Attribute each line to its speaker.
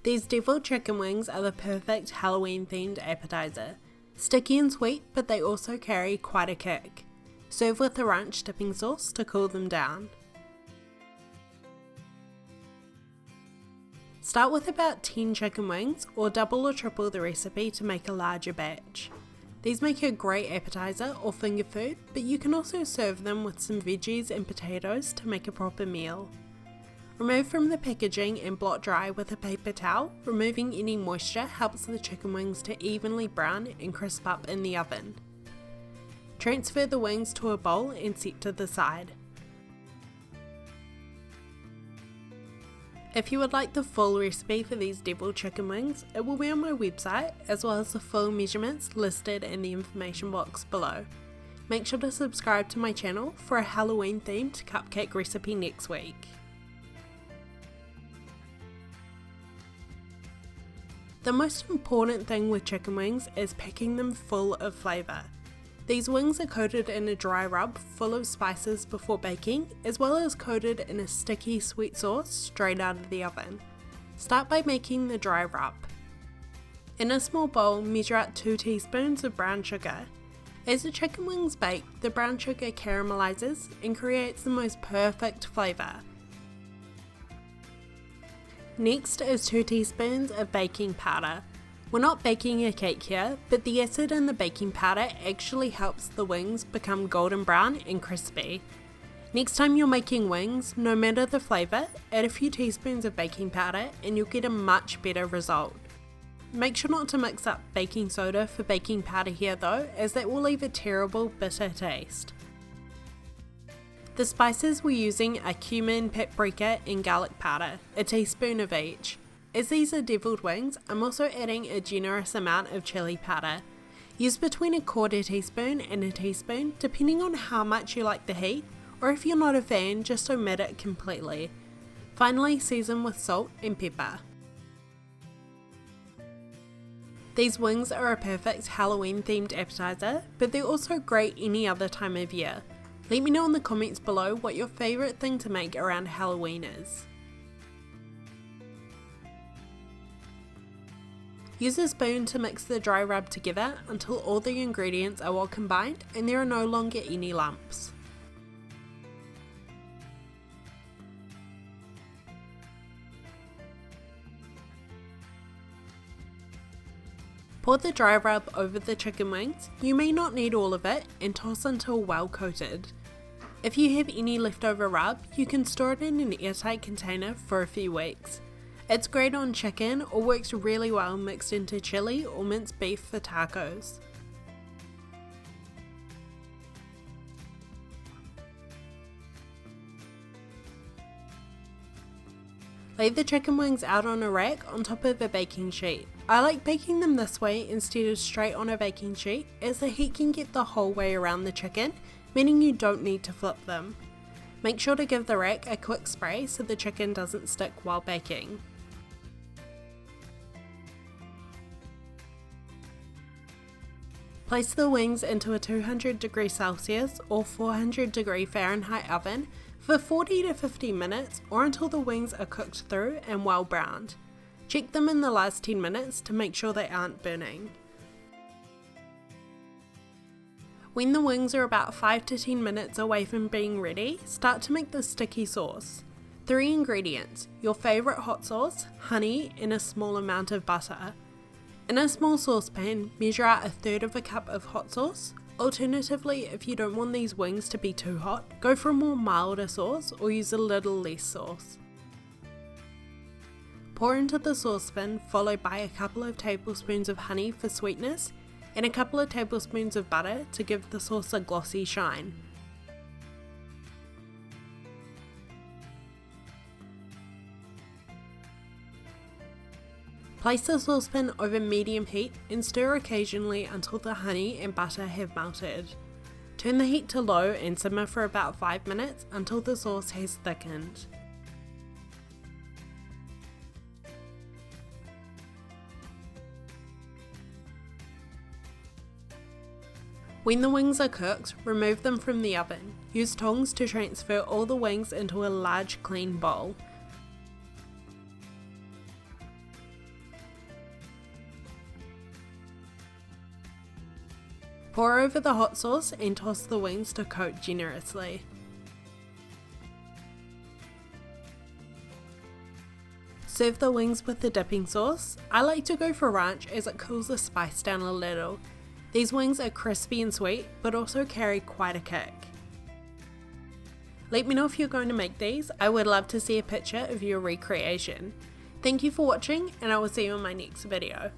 Speaker 1: These deviled chicken wings are the perfect Halloween themed appetizer. Sticky and sweet, but they also carry quite a kick. Serve with a ranch dipping sauce to cool them down. Start with about 10 chicken wings, or double or triple the recipe to make a larger batch. These make a great appetizer or finger food, but you can also serve them with some veggies and potatoes to make a proper meal. Remove from the packaging and blot dry with a paper towel. Removing any moisture helps the chicken wings to evenly brown and crisp up in the oven. Transfer the wings to a bowl and set to the side. If you would like the full recipe for these deviled chicken wings, it will be on my website, as well as the full measurements listed in the information box below. Make sure to subscribe to my channel for a Halloween themed cupcake recipe next week. The most important thing with chicken wings is packing them full of flavour. These wings are coated in a dry rub full of spices before baking, as well as coated in a sticky sweet sauce straight out of the oven. Start by making the dry rub. In a small bowl, measure out 2 teaspoons of brown sugar. As the chicken wings bake, the brown sugar caramelizes and creates the most perfect flavour. Next is 2 teaspoons of baking powder. We're not baking a cake here, but the acid in the baking powder actually helps the wings become golden brown and crispy. Next time you're making wings, no matter the flavour, add a few teaspoons of baking powder and you'll get a much better result. Make sure not to mix up baking soda for baking powder here though, as that will leave a terrible bitter taste. The spices we're using are cumin, paprika and garlic powder, a teaspoon of each. As these are deviled wings, I'm also adding a generous amount of chili powder. Use between a 1/4 teaspoon and a teaspoon, depending on how much you like the heat, or if you're not a fan, just omit it completely. Finally, season with salt and pepper. These wings are a perfect Halloween themed appetizer, but they're also great any other time of year. Let me know in the comments below what your favourite thing to make around Halloween is. Use a spoon to mix the dry rub together until all the ingredients are well combined and there are no longer any lumps. Pour the dry rub over the chicken wings. You may not need all of it, and toss until well coated. If you have any leftover rub, you can store it in an airtight container for a few weeks. It's great on chicken or works really well mixed into chili or minced beef for tacos. Lay the chicken wings out on a rack on top of a baking sheet. I like baking them this way instead of straight on a baking sheet, as the heat can get the whole way around the chicken, meaning you don't need to flip them. Make sure to give the rack a quick spray so the chicken doesn't stick while baking. Place the wings into a 200°C or 400°F oven for 40 to 50 minutes, or until the wings are cooked through and well browned. Check them in the last 10 minutes to make sure they aren't burning. When the wings are about 5 to 10 minutes away from being ready, start to make the sticky sauce. 3 ingredients: your favourite hot sauce, honey and a small amount of butter. In a small saucepan, measure out 1/3 cup of hot sauce. Alternatively, if you don't want these wings to be too hot, go for a more milder sauce or use a little less sauce. Pour into the saucepan, followed by a couple of tablespoons of honey for sweetness and a couple of tablespoons of butter to give the sauce a glossy shine. Place the saucepan over medium heat and stir occasionally until the honey and butter have melted. Turn the heat to low and simmer for about 5 minutes until the sauce has thickened. When the wings are cooked, remove them from the oven. Use tongs to transfer all the wings into a large clean bowl. Pour over the hot sauce and toss the wings to coat generously. Serve the wings with the dipping sauce. I like to go for ranch as it cools the spice down a little. These wings are crispy and sweet, but also carry quite a kick. Let me know if you're going to make these. I would love to see a picture of your recreation. Thank you for watching, and I will see you in my next video.